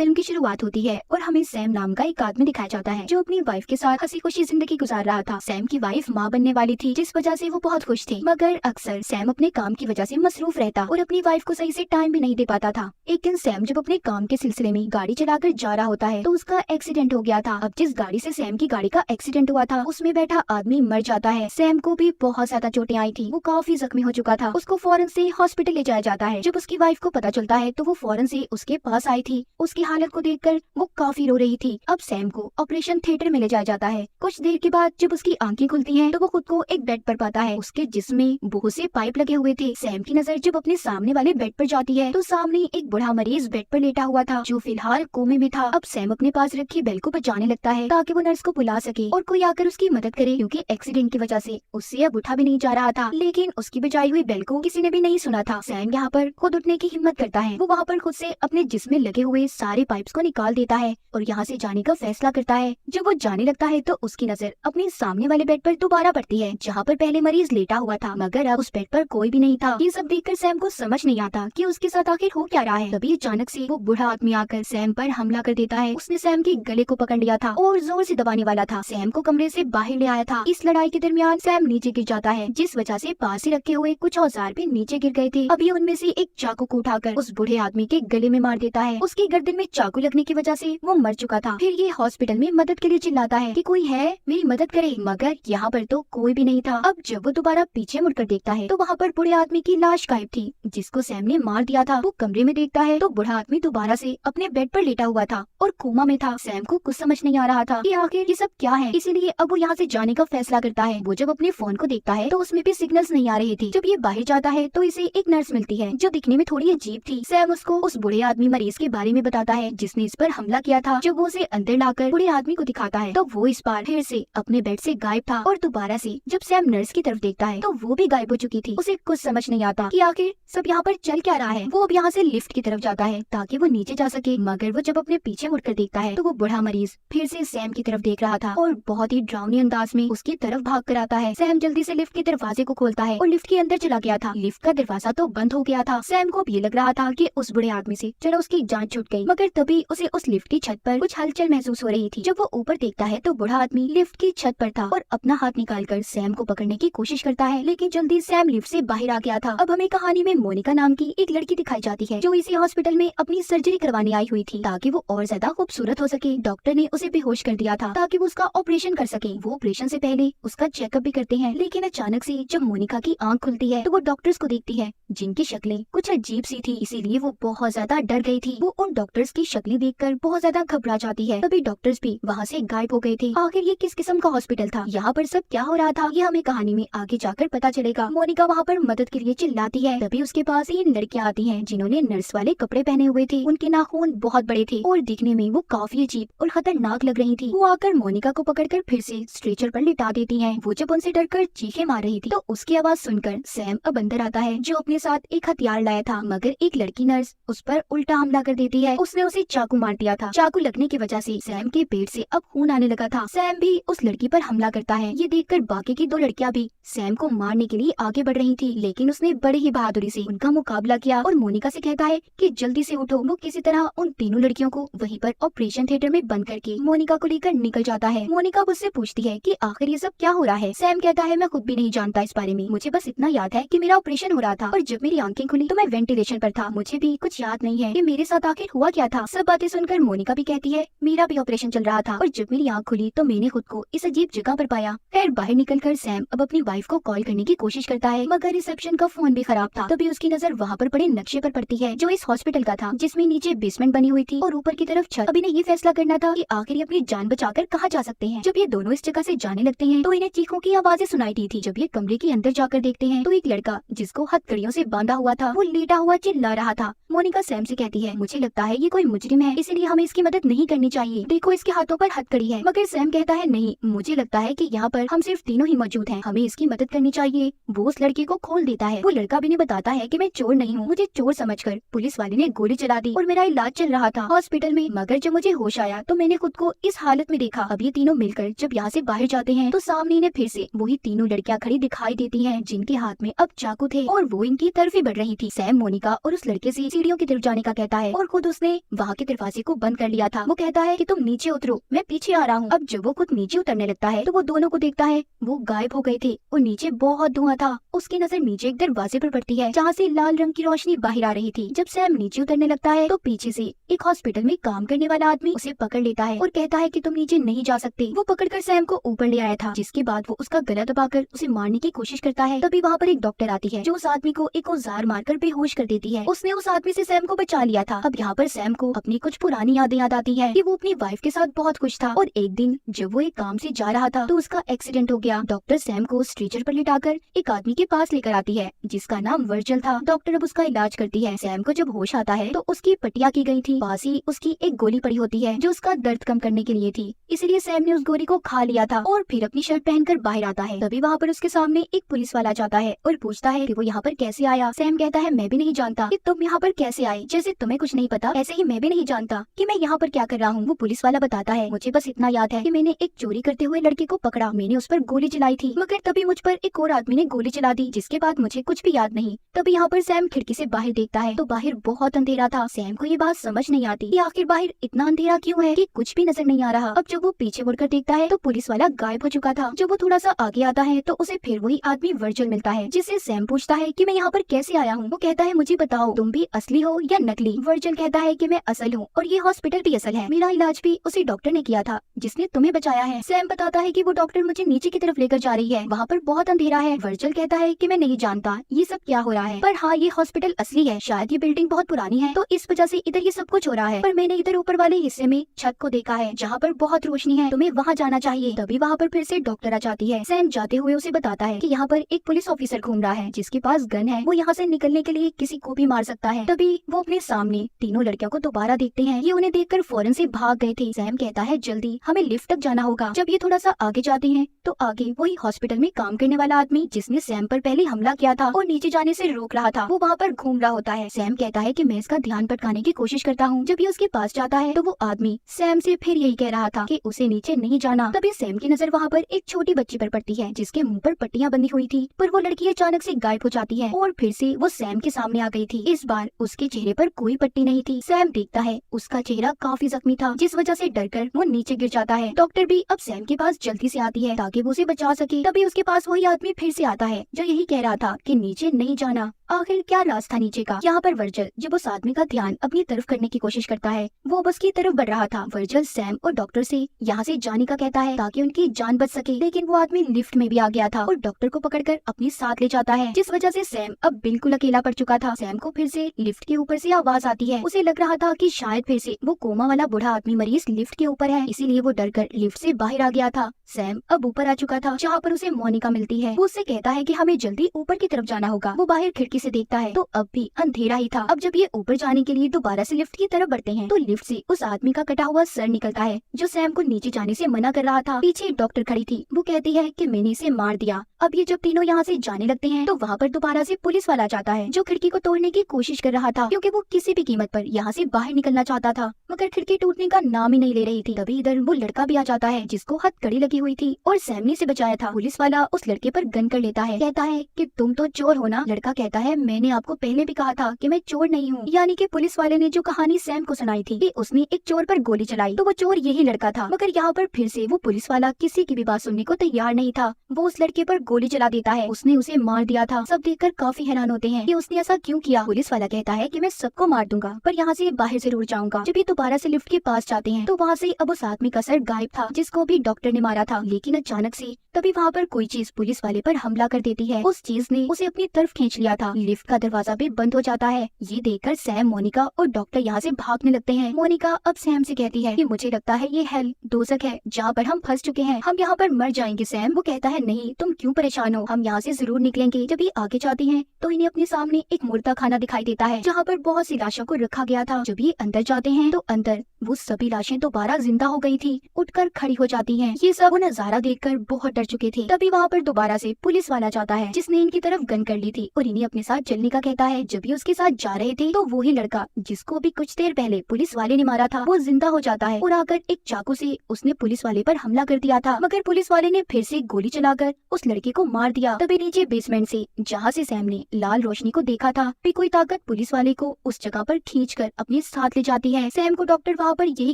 Film की शुरुआत होती है और हमें सैम नाम का एक आदमी दिखाया जाता है जो अपनी वाइफ के साथ हंसी खुशी जिंदगी गुजार रहा था। सैम की वाइफ माँ बनने वाली थी जिस वजह से वो बहुत खुश थी, मगर अक्सर सैम अपने काम की वजह से मसरूफ रहता और अपनी वाइफ को सही से टाइम भी नहीं दे पाता था। एक दिन सैम जब अपने काम के सिलसिले में गाड़ी चलाकर जा रहा होता है तो उसका एक्सीडेंट हो गया था। अब जिस गाड़ी से सैम की गाड़ी का एक्सीडेंट हुआ था उसमें बैठा आदमी मर जाता है। सैम को भी बहुत ज्यादा चोटें आई थी, वो काफी जख्मी हो चुका था। उसको फौरन से हॉस्पिटल ले जाया जाता है। जब उसकी वाइफ को पता चलता है तो वो फौरन से उसके पास आई थी। उसकी हालत को देखकर वो काफी रो रही थी। अब सैम को ऑपरेशन थिएटर में ले जाया जाता है। कुछ देर के बाद जब उसकी आंखें खुलती हैं तो वो खुद को एक बेड पर पाता है। उसके जिस्म में बहुत से पाइप लगे हुए थे। सैम की नजर जब अपने सामने वाले बेड पर जाती है तो सामने एक बूढ़ा मरीज बेड पर लेटा हुआ था जो फिलहाल कोमे में था। अब सैम अपने पास रखी बेल को बचाने लगता है ताकि वो नर्स को बुला सके और कोई आकर उसकी मदद करे, क्योंकि एक्सीडेंट की वजह से उससे अब उठा भी नहीं जा रहा था। लेकिन उसकी बचाई हुई बेल को किसी ने भी नहीं सुना था। सैम यहाँ पर खुद उठने की हिम्मत करता है। वो वहाँ पर खुद से अपने जिस्म में लगे हुए सारे पाइप्स को निकाल देता है और यहाँ से जाने का फैसला करता है। जब वो जाने लगता है तो उसकी नजर अपने सामने वाले बेड पर दोबारा पड़ती है जहाँ पर पहले मरीज लेटा हुआ था, मगर अब उस बेड पर कोई भी नहीं था। ये सब देखकर सैम को समझ नहीं आता कि उसके साथ आखिर हो क्या रहा है। तभी अचानक से वो बूढ़ा आदमी आकर सैम पर हमला कर देता है। उसने सैम के गले को पकड़ लिया था और जोर से दबाने वाला था। सैम को कमरे से बाहर ले आया था। इस लड़ाई के दरमियान सैम नीचे गिर जाता है, जिस वजह से पास ही रखे हुए कुछ औजार भी नीचे गिर गए थे। अभी उनमें से एक चाकू को उठाकर उस बूढ़े आदमी के गले में मार देता है। उसकी गर्दन में चाकू लगने की वजह से वो मर चुका था। फिर ये हॉस्पिटल में मदद के लिए चिल्लाता है कि कोई है मेरी मदद करे, मगर यहाँ पर तो कोई भी नहीं था। अब जब वो दोबारा पीछे मुड़कर देखता है तो वहाँ पर बूढ़े आदमी की लाश गायब थी जिसको सैम ने मार दिया था। वो कमरे में देखता है तो बूढ़ा आदमी दोबारा से अपने बेड पर लेटा हुआ था और कोमा में था। सैम को कुछ समझ नहीं आ रहा था कि आखिर ये सब क्या है, इसीलिए अब वो यहाँ से जाने का फैसला करता है। वो जब अपने फोन को देखता है तो उसमें भी सिग्नल्स नहीं आ रहे थे। जब ये बाहर जाता है तो इसे एक नर्स मिलती है जो दिखने में थोड़ी अजीब थी। सैम उसको उस बूढ़े आदमी मरीज के बारे में बताता है जिसने इस पर हमला किया था। जब वो उसे अंदर लाकर बूढ़े आदमी को दिखाता है तो वो इस बार फिर से अपने बेड से गायब था और दोबारा से जब सैम नर्स की तरफ देखता है तो वो भी गायब हो चुकी थी। उसे कुछ समझ नहीं आता कि आखिर सब यहाँ पर चल क्या रहा है। वो अब यहाँ से लिफ्ट की तरफ जाता है ताकि वो नीचे जा सके, मगर वो जब अपने पीछे मुड़कर देखता है तो वो बूढ़ा मरीज फिर से सैम की तरफ देख रहा था और बहुत ही डरावनी अंदाज में उसकी तरफ भाग कर आता है। सैम जल्दी से लिफ्ट के दरवाजे को खोलता है और लिफ्ट के अंदर चला गया था। लिफ्ट का दरवाजा तो बंद हो गया था। सैम को ये लग रहा था कि उस बूढ़े आदमी से चलो उसकी जान छूट गई, मगर तभी उसे उस लिफ्ट की छत पर कुछ हलचल महसूस हो रही थी। जब वो ऊपर देखता है तो बूढ़ा आदमी लिफ्ट की छत पर था और अपना हाथ निकालकर सैम को पकड़ने की कोशिश करता है, लेकिन जल्दी सैम लिफ्ट से बाहर आ गया था। अब हमें कहानी में मोनिका नाम की एक लड़की दिखाई जाती है जो इसी हॉस्पिटल में अपनी सर्जरी करवाने आई हुई थी ताकि वो और ज्यादा खूबसूरत हो सके। डॉक्टर ने उसे बेहोश कर दिया था ताकि वो उसका ऑपरेशन कर सके। वो ऑपरेशन से पहले उसका चेकअप भी करते हैं, लेकिन अचानक से जब मोनिका की आंख खुलती है तो वो डॉक्टर्स को देखती है जिनकी शक्लें कुछ अजीब सी थी, इसीलिए वो बहुत ज्यादा डर गई थी। वो उन डॉक्टर्स की शक्लें देखकर बहुत ज्यादा घबरा जाती है। तभी डॉक्टर्स भी वहाँ से गायब हो गए थे। आखिर ये किस किस्म का हॉस्पिटल था, यहाँ पर सब क्या हो रहा था, ये हमें कहानी में आगे जाकर पता चलेगा। मोनिका वहाँ पर मदद के लिए चिल्लाती है। तभी उसके पास 3 लड़कियाँ आती हैं जिन्होंने नर्स वाले कपड़े पहने हुए थे। उनके नाखून बहुत बड़े थे और दिखने में वो काफी अजीब और खतरनाक लग रही थी। वो आकर मोनिका को पकड़कर फिर से स्ट्रेचर पर लिटा देती हैं। वो जब उनसे डरकर चीखें मार रही थी तो उसकी आवाज सुनकर सैम अब अंदर आता है जो अपने साथ एक हथियार लाया था, मगर एक लड़की नर्स उस पर उल्टा हमला कर देती है। उसने उसे चाकू मार दिया था। चाकू लगने की वजह से सैम के पेट से अब खून आने लगा था। सैम भी उस लड़की पर हमला करता है। ये देखकर बाकी की 2 लड़कियां भी सैम को मारने के लिए आगे बढ़ रही थी, लेकिन उसने बड़ी ही बहादुरी से उनका मुकाबला किया और मोनिका से कहता है कि जल्दी से उठो। वो किसी तरह उन तीनों लड़कियों को वहीं पर ऑपरेशन थिएटर में बंद करके मोनिका को लेकर निकल जाता है। मोनिका उससे पूछती है कि आखिर ये सब क्या हो रहा है। सैम कहता है मैं खुद भी नहीं जानता इस बारे में, मुझे बस इतना याद है कि मेरा ऑपरेशन हो रहा था और जब मेरी आंखें खुली तो मैं वेंटिलेशन पर था। मुझे भी कुछ याद नहीं है कि मेरे साथ आखिर हुआ क्या था। सब बातें सुनकर मोनिका भी कहती है मेरा भी ऑपरेशन चल रहा था और जब मेरी आंख खुली तो मैंने खुद को इस अजीब जगह पर पाया। फिर बाहर निकलकर सैम अब अपनी वाइफ को कॉल करने की कोशिश करता है, मगर रिसेप्शन का फोन भी खराब था। तभी उसकी नजर वहाँ पर पड़े नक्शे पर पड़ती है जो इस हॉस्पिटल का था, जिसमें नीचे बेसमेंट बनी हुई थी और ऊपर की तरफ छत। अब इन्हें ये फैसला करना था कि आखिर ये अपनी जान बचाकर कहाँ जा सकते हैं। जब ये दोनों इस जगह से जाने लगते हैं तो इन्हें चीखों की आवाजें सुनाई दी थी। जब ये कमरे के अंदर जाकर देखते हैं तो एक लड़का जिसको हथकड़ियों से बांधा हुआ था वो लेटा हुआ चिल्ला रहा था। मोनिका सैम से कहती है मुझे लगता है ये कोई मुजरिम है, इसीलिए हमें इसकी मदद नहीं करनी चाहिए। देखो इसके हाथों पर हथकड़ी है। मगर सैम कहता है नहीं, मुझे लगता है कि यहाँ पर हम सिर्फ तीनों ही मौजूद हैं, हमें इसकी मदद करनी चाहिए। वो उस लड़के को खोल देता है। वो लड़का भी नहीं बताता है कि मैं चोर नहीं हूँ, मुझे चोर समझकर पुलिस वाले ने गोली चला दी और मेरा इलाज चल रहा था हॉस्पिटल में। मगर जब मुझे होश आया तो मैंने खुद को इस हालत में देखा। अब ये तीनों मिलकर जब यहाँ से बाहर जाते हैं तो सामने इन्हें फिर से वही तीनों लड़कियां खड़ी दिखाई देती हैं जिनके हाथ में अब चाकू थे और वो इनकी तरफ ही बढ़ रही थी। सैम मोनिका और उस लड़के से सीढ़ियों की तरफ जाने का कहता है और खुद उसने वहाँ के दरवाजे को बंद कर लिया था। वो कहता है कि तुम नीचे उतरो, मैं पीछे आ रहा हूँ। अब जब वो खुद नीचे उतरने लगता है तो वो दोनों को देखता है, वो गायब हो गए थे और नीचे बहुत धुआं था। उसकी नजर नीचे एक दरवाजे पर पड़ती है जहाँ से लाल रंग की रोशनी बाहर आ रही थी। जब सैम नीचे उतरने लगता है तो पीछे से एक हॉस्पिटल में काम करने वाला आदमी उसे पकड़ लेता है और कहता है कि तुम नीचे नहीं जा सकते। वो पकड़कर सैम को ऊपर ले आया था, जिसके बाद वो उसका गला दबाकर उसे मारने की कोशिश करता है। तभी वहाँ पर एक डॉक्टर आती है जो उस आदमी को एक औजार मारकर बेहोश कर देती है। उसने उस आदमी से सैम को बचा लिया था। अब यहाँ पर सैम को अपनी कुछ पुरानी यादें याद आती है कि वो अपनी वाइफ के साथ बहुत खुश था और एक दिन जब वो एक काम से जा रहा था तो उसका एक्सीडेंट हो गया। डॉक्टर सैम को स्ट्रेचर पर लिटाकर एक आदमी के पास लेकर आती है जिसका नाम वर्जल था। डॉक्टर अब उसका इलाज करती है। सैम को जब होश आता है तो उसकी पट्टियां की गई थी, पास ही उसकी एक गोली पड़ी होती है जो उसका दर्द कम करने के लिए थी, इसलिए सैम ने उस गोली को खा लिया था और फिर अपनी शर्ट पहनकर बाहर आता है। तभी वहाँ पर उसके सामने एक पुलिस वाला जाता है और पूछता है कि वो यहाँ पर कैसे आया। सैम कहता है मैं भी नहीं जानता कि तुम यहाँ पर कैसे आए, जैसे तुम्हें कुछ नहीं पता ऐसे ही मैं भी नहीं जानता कि मैं यहाँ पर क्या कर रहा हूँ। वो पुलिस वाला बताता है मुझे बस इतना याद है कि मैंने एक चोरी करते हुए लड़के को पकड़ा, मैंने उस पर गोली चलाई थी, मगर तभी मुझ पर एक और आदमी ने गोली चला दी, जिसके बाद मुझे कुछ भी याद नहीं। तभी यहाँ पर सैम खिड़की से बाहर देखता है तो बाहर बहुत अंधेरा था। सैम को ये बात समझ नहीं आती कि आखिर बाहर इतना अंधेरा क्यों है कि कुछ भी नजर नहीं आ रहा। अब जब वो पीछे मुड़कर देखता है तो पुलिस वाला गायब हो चुका था। जब वो थोड़ा सा आगे आता है तो उसे फिर वही आदमी वर्जल मिलता है, जिससे सैम पूछता है कि मैं यहाँ पर कैसे आया हूँ। वो कहता है मुझे बताओ तुम भी असली हो या नकली। वर्जल कहता है कि मैं असल हूँ और ये हॉस्पिटल भी असल है, मेरा इलाज भी उसी डॉक्टर ने किया था जिसने तुम्हें बचाया है। सैम बताता है कि वो डॉक्टर मुझे नीचे की तरफ लेकर जा रही है, वहाँ पर बहुत अंधेरा है। वर्जल कहता है कि मैं नहीं जानता ये सब क्या हो रहा है, पर हाँ ये हॉस्पिटल असली है, शायद ये बिल्डिंग बहुत पुरानी है तो इस वजह से इधर ये सब कुछ हो रहा है, पर मैंने इधर ऊपर वाले हिस्से में छत को देखा है जहाँ पर बहुत रोशनी है, तुम्हें वहाँ जाना चाहिए। तभी वहाँ पर फिर से डॉक्टर आ जाती है। सैम जाते हुए उसे बताता है कि यहाँ पर एक पुलिस ऑफिसर घूम रहा है जिसके पास गन है, वो यहाँ से निकलने के लिए किसी को भी मार सकता है। तभी वो अपने सामने तीनों लड़कियों को दोबारा देखते हैं, ये उन्हें देखकर फौरन से भाग गए थे। सैम कहता है जल्दी हमें लिफ्ट तक जाना होगा। जब ये थोड़ा सा आगे जाते हैं तो आगे वही हॉस्पिटल में काम करने वाला आदमी जिसने सैम पर पहले हमला किया था और नीचे जाने से रोक रहा था, वो वहाँ पर घूम रहा होता है। सैम कहता है कि मैं इसका ध्यान भटकाने की कोशिश करता हूँ। जब ये उसके पास जाता है तो वो आदमी सैम से फिर यही कह रहा था कि उसे नीचे नहीं जाना। तभी सैम की नजर वहाँ पर एक छोटी बच्ची पर पड़ती है जिसके मुंह पर पट्टियां बंधी हुई थी, पर वो लड़की अचानक से गायब हो जाती है और फिर से वो सैम के सामने आ गई थी। इस बार उसके चेहरे पर कोई पट्टी नहीं थी। सैम देखता है उसका चेहरा काफी जख्मी था, जिस वजह से डरकर वो नीचे गिर जाता है। डॉक्टर भी अब सैम के पास जल्दी से आती है ताकि वो उसे बचा सके। तभी उसके पास वही आदमी फिर से आता है जो यही कह रहा था कि नीचे नहीं जाना। आखिर क्या राज था नीचे का। यहाँ पर वर्जल जब उस आदमी का ध्यान अपनी तरफ करने की कोशिश करता है, वो बस की तरफ बढ़ रहा था। वर्जल सैम और डॉक्टर से यहाँ से जाने का कहता है ताकि उनकी जान बच सके, लेकिन वो आदमी लिफ्ट में भी आ गया था और डॉक्टर को पकड़कर अपने साथ ले जाता है, जिस वजह से सैम अब बिल्कुल अकेला पड़ चुका था। सैम को फिर से लिफ्ट के ऊपर से आवाज आती है। उसे लग रहा था कि शायद फिर से वो कोमा वाला बूढ़ा आदमी मरीज लिफ्ट के ऊपर है, इसीलिए वो डरकर लिफ्ट से बाहर आ गया था। सैम अब ऊपर आ चुका था जहाँ पर उसे मोनिका मिलती है। वो उससे कहता है कि हमें जल्दी ऊपर की तरफ जाना होगा। वो बाहर खिड़की से देखता है तो अब भी अंधेरा ही था। अब जब ये ऊपर जाने के लिए दोबारा से लिफ्ट की तरफ बढ़ते हैं तो लिफ्ट से उस आदमी का कटा हुआ सर निकलता है जो सैम को नीचे जाने से मना कर रहा था। पीछे एक डॉक्टर खड़ी थी, वो कहती है कि मैंने इसे मार दिया। अब ये जब तीनों यहाँ से जाने लगते हैं तो वहाँ पर दोबारा से पुलिस वाला जाता है जो खिड़की को तोड़ने की कोशिश कर रहा था, क्योंकि वो किसी भी कीमत पर यहाँ से बाहर निकलना चाहता था, मगर खिड़की टूटने का नाम ही नहीं ले रही थी। तभी इधर वो लड़का भी आ जाता है जिसको हथकड़ी लगी हुई थी और सैम ने इसे बचाया था। पुलिस वाला उस लड़के पर गन कर लेता है, कहता है कि तुम तो चोर हो ना। लड़का कहता है मैंने आपको पहले भी कहा था कि मैं चोर नहीं हूँ। यानी कि पुलिस वाले ने जो कहानी सैम को सुनाई थी कि उसने एक चोर पर गोली चलाई तो वो चोर यही लड़का था, मगर यहाँ पर फिर से वो पुलिस वाला किसी की भी बात सुनने को तैयार नहीं था। वो उस लड़के पर गोली चला देता है, उसने उसे मार दिया था। सब देखकर काफी हैरान होते हैं कि उसने ऐसा क्यों किया। पुलिस वाला कहता है कि मैं सबको मार दूंगा पर यहाँ से बाहर जरूर जाऊंगा। जब ये दोबारा से लिफ्ट के पास जाते हैं तो वहाँ से अब उस आदमी का सर गायब था जिसको भी डॉक्टर ने मारा था, लेकिन अचानक से तभी वहाँ पर कोई चीज पुलिस वाले पर हमला कर देती है। उस चीज ने उसे अपनी तरफ खींच लिया था। लिफ्ट का दरवाजा भी बंद हो जाता है। ये देखकर सैम, मोनिका और डॉक्टर यहाँ से भागने लगते हैं। मोनिका अब सैम से कहती है कि मुझे लगता है ये हेल दोजख है जहाँ पर हम फंस चुके हैं, हम यहाँ पर मर जाएंगे। सैम वो कहता है नहीं तुम क्यों परेशान हो, हम यहाँ से जरूर निकलेंगे। जब ये आगे जाते हैं तो इन्हें अपने सामने एक मुर्दा खाना दिखाई देता है जहाँ पर बहुत सी लाशों को रखा गया था। जब ये अंदर जाते हैं तो अंदर वो सभी लाशें दोबारा जिंदा हो गई थी, उठकर खड़ी हो जाती हैं। ये सब वो नजारा देखकर बहुत डर चुके थे। तभी वहाँ पर दोबारा से पुलिस वाला जाता है, जिसने इनकी तरफ गन कर ली थी और इन्हें अपने साथ चलने का कहता है। जब भी उसके साथ जा रहे थे तो वही लड़का जिसको भी कुछ देर पहले पुलिस वाले ने मारा था वो जिंदा हो जाता है और आकर एक चाकू से उसने पुलिस वाले पर हमला कर दिया था, मगर पुलिस वाले ने फिर से गोली चलाकर उस लड़के को मार दिया। तभी नीचे बेसमेंट से जहाँ से सैम ने लाल रोशनी को देखा था भी कोई ताकत पुलिस वाले को उस जगह पर खींचकर अपने साथ ले जाती है। सैम को डॉक्टर वहाँ पर यही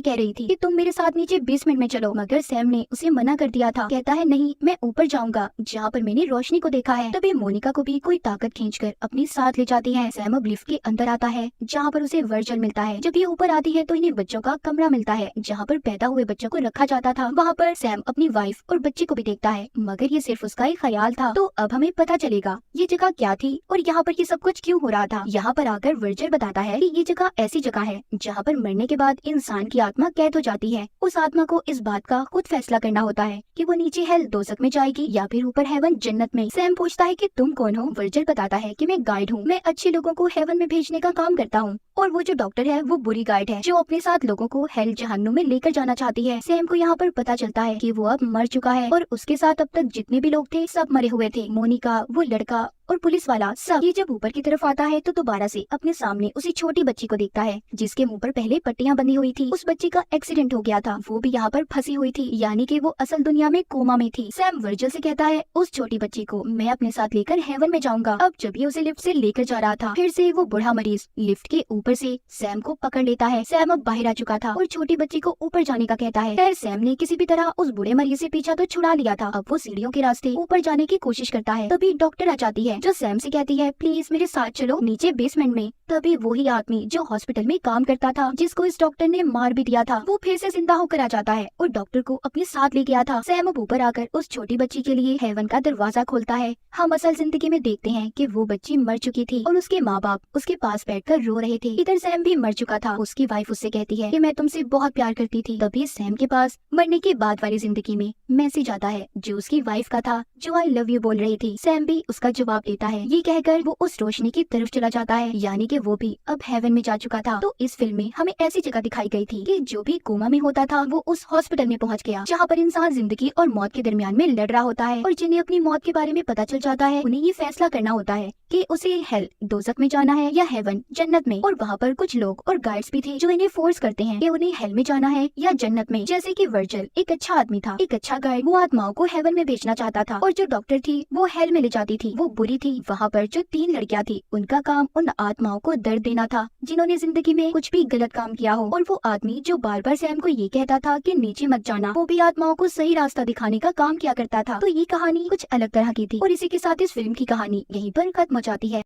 कह रही थी कि तुम मेरे साथ नीचे बेसमेंट में चलो, मगर सैम ने उसे मना कर दिया था। कहता है नहीं, मैं ऊपर जाऊंगा जहाँ पर मैंने रोशनी को देखा है। तभी मोनिका को भी कोई ताकत खींचकर अपने साथ ले जाती है। सैम अब लिफ्ट के अंदर आता है जहाँ पर उसे वर्जल मिलता है। जब ये ऊपर आती है तो इन्हें बच्चों का कमरा मिलता है जहाँ पर पैदा हुए बच्चों को रखा जाता था। वहाँ पर सैम अपनी वाइफ और बच्चे को भी देखता है, मगर ये सिर्फ उसका ही ख्याल था। तो अब हमें पता चलेगा ये जगह क्या थी और यहाँ पर ये सब कुछ क्यों हो रहा था। यहाँ पर आकर वर्जल बताता है कि ये जगह ऐसी जगह है जहाँ पर मरने के बाद इंसान की आत्मा कैद हो जाती है। उस आत्मा को इस बात का खुद फैसला करना होता है कि वो नीचे हेल दोज़ख में जाएगी या फिर ऊपर हेवन जन्नत में। सैम पूछता है कि तुम कौन हो। वर्जल बताता है कि मैं गाइड हूँ, मैं अच्छे लोगों को हेवन में भेजने का काम करता हूँ और वो जो डॉक्टर है वो बुरी गाइड है जो अपने साथ लोगों को हेल जहन्नुम में लेकर जाना चाहती है। सैम को यहाँ पर पता चलता है कि वो अब मर चुका है और उसके साथ अब तक जितने भी लोग थे सब मरे हुए थे। मोनिका, वो लड़का और पुलिस वाला सब। ये जब ऊपर की तरफ आता है तो दोबारा से अपने सामने उसी छोटी बच्ची को देखता है जिसके मुंह पर पहले पट्टियां बंधी हुई थी। उस बच्ची का एक्सीडेंट हो गया था, वो भी यहाँ पर फंसी हुई थी, यानी कि वो असल दुनिया में कोमा में थी। सैम वर्जल से कहता है उस छोटी बच्ची को मैं अपने साथ लेकर हेवन में जाऊंगा। अब जब ये उसे लिफ्ट से लेकर जा रहा था फिर से वो बूढ़ा मरीज लिफ्ट के ऊपर से सैम को पकड़ लेता है। सैम अब बाहर आ चुका था और छोटी बच्ची को ऊपर जाने का कहता है। खैर सैम ने किसी भी तरह उस बूढ़े मरीज से पीछा तो छुड़ा लिया था, अब वो सीढ़ियों के रास्ते ऊपर जाने की कोशिश करता है। तभी डॉक्टर आ जाती है जो सैम से कहती है प्लीज मेरे साथ चलो नीचे बेसमेंट में। तभी वही आदमी जो हॉस्पिटल में काम करता था जिसको इस डॉक्टर ने मार भी दिया था वो फिर से जिंदा होकर आ जाता है और डॉक्टर को अपने साथ ले गया था। सैम अब ऊपर आकर उस छोटी बच्ची के लिए हेवन का दरवाजा खोलता है। हम असल जिंदगी में देखते हैं कि वो बच्ची मर चुकी थी और उसके माँ बाप उसके पास बैठकर रो रहे थे। इधर सैम भी मर चुका था। उसकी वाइफ उससे कहती है कि मैं तुमसे बहुत प्यार करती थी। तभी सैम के पास मरने के बाद वाली जिंदगी में मैसेज आता है जो उसकी वाइफ का था जो आई लव यू बोल रही थी। सैम भी उसका जवाब देता है। ये कहकर वो उस रोशनी की तरफ चला जाता है, यानी कि वो भी अब हेवन में जा चुका था। तो इस फिल्म में हमें ऐसी जगह दिखाई गई थी कि जो भी कोमा में होता था वो उस हॉस्पिटल में पहुंच गया जहाँ पर इंसान जिंदगी और मौत के दरमियान में लड़ रहा होता है और जिन्हें अपनी मौत के बारे में पता चल जाता है उन्हें ये फैसला करना होता है कि उसे हेल दोज़ख में जाना है या हेवन जन्नत में। और वहाँ पर कुछ लोग और गाइड्स भी थे जो इन्हें फोर्स करते हैं कि उन्हें हेल में जाना है या जन्नत में। जैसे कि वर्जल एक अच्छा आदमी था, एक अच्छा गाइड, वो आत्माओं को हेवन में भेजना चाहता था और जो डॉक्टर थी वो हेल में ले जाती थी, वो बुरी थी। वहाँ पर जो 3 लड़कियाँ थी उनका काम उन आत्माओं को दर्द देना था जिन्होंने जिंदगी में कुछ भी गलत काम किया हो। और वो आदमी जो बार बार सैम को ये कहता था कि नीचे मत जाना, वो भी आत्माओं को सही रास्ता दिखाने का काम किया करता था। तो ये कहानी कुछ अलग तरह की थी और इसी के साथ इस फिल्म की कहानी यहीं पर खत्म हो जाती है।